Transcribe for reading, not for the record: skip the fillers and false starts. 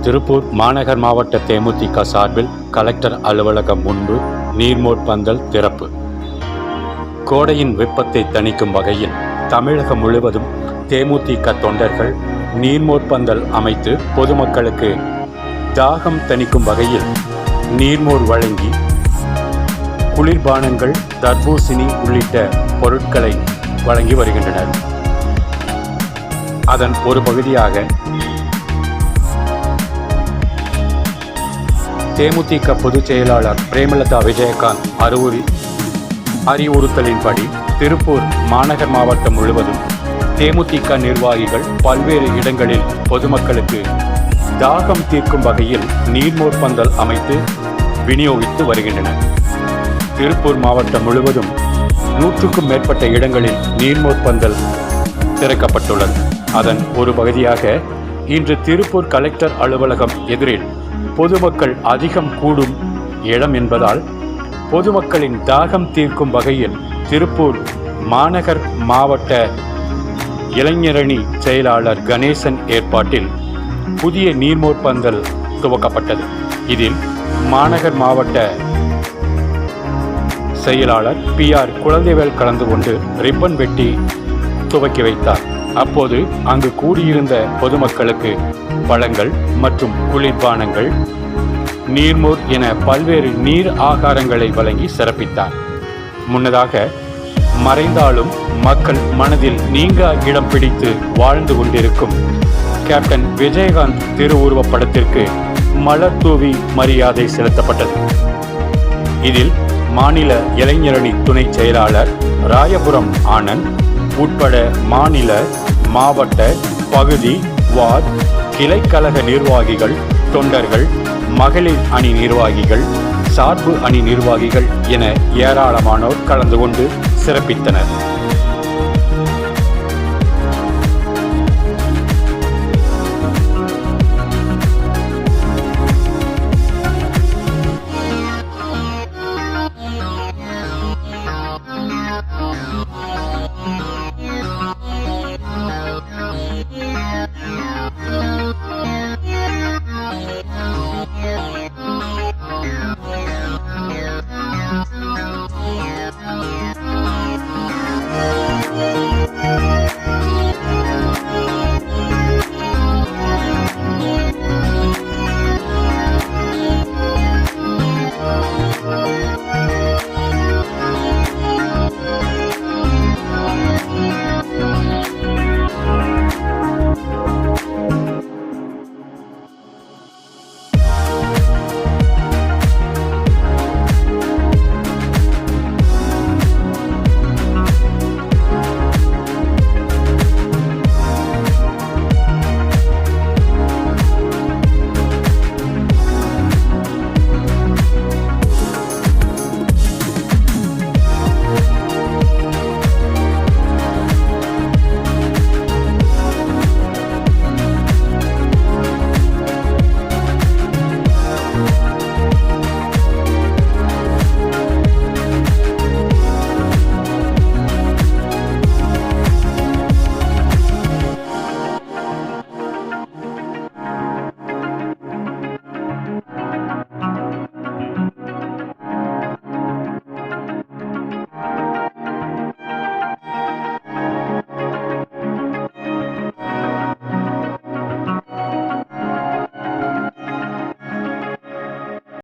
திருப்பூர் மாநகர் மாவட்ட தேமுதிக சார்பில் கலெக்டர் அலுவலகம் முன்பு நீர்மோர் பந்தல் திறப்பு. கோடையின் வெப்பத்தை தணிக்கும் வகையில் தமிழகம் முழுவதும் தேமுதிக தொண்டர்கள் நீர்மோர் பந்தல் அமைத்து பொதுமக்களுக்கு தாகம் தணிக்கும் வகையில் நீர்மோர் வழங்கி குளிர்பானங்கள், தர்பூசணி உள்ளிட்ட பொருட்களை வழங்கி வருகின்றனர். அதன் ஒரு பகுதியாக தேமுதிக பொதுச் செயலாளர் பிரேமலதா விஜயகாந்த் அறிவுறுத்தலின்படி திருப்பூர் மாநகர் மாவட்டம் முழுவதும் தேமுதிக நிர்வாகிகள் பல்வேறு இடங்களில் பொதுமக்களுக்கு தாகம் தீர்க்கும் வகையில் நீர்மோர் பந்தல் அமைத்து விநியோகித்து வருகின்றனர். திருப்பூர் மாவட்டம் முழுவதும் 100க்கும் மேற்பட்ட இடங்களில் நீர்மோர் பந்தல் திறக்கப்பட்டுள்ளது. அதன் ஒரு பகுதியாக இன்று திருப்பூர் கலெக்டர் அலுவலகம் எதிரில் பொதுமக்கள் அதிகம் கூடும் இடம் என்பதால் பொதுமக்களின் தாகம் தீர்க்கும் வகையில் திருப்பூர் மாநகர் மாவட்ட இளைஞரணி செயலாளர் கணேசன் ஏற்பாட்டில் புதிய நீர்மோர் பந்தல் துவக்கப்பட்டது. இதில் மாநகர் மாவட்ட செயலாளர் PR குழந்தைவேல் கலந்து கொண்டு ரிப்பன் வெட்டி துவக்கி வைத்தார். அப்போது அங்கு கூடியிருந்த பொதுமக்களுக்கு பழங்கள் மற்றும் குளிர்பானங்கள், நீர்மோர் என பல்வேறு நீர் ஆகாரங்களை வழங்கி சிறப்பித்தார். முன்னதாக மறைந்தாலும் மக்கள் மனதில் நீங்கா இடம் பிடித்து வாழ்ந்து கொண்டிருக்கும் கேப்டன் விஜயகாந்த் திருவுருவப் படத்திற்கு மலர் தூவி மரியாதை செலுத்தப்பட்டது. இதில் மாநில இளைஞரணி துணை செயலாளர் ராயபுரம் ஆனந்த் உட்பட மாநில, மாவட்ட, பகுதி, வார்டு, கிளைக்கழக நிர்வாகிகள், தொண்டர்கள், மகளிர் அணி நிர்வாகிகள், சார்பு அணி நிர்வாகிகள் என ஏராளமானோர் கலந்து கொண்டு சிறப்பித்தனர்.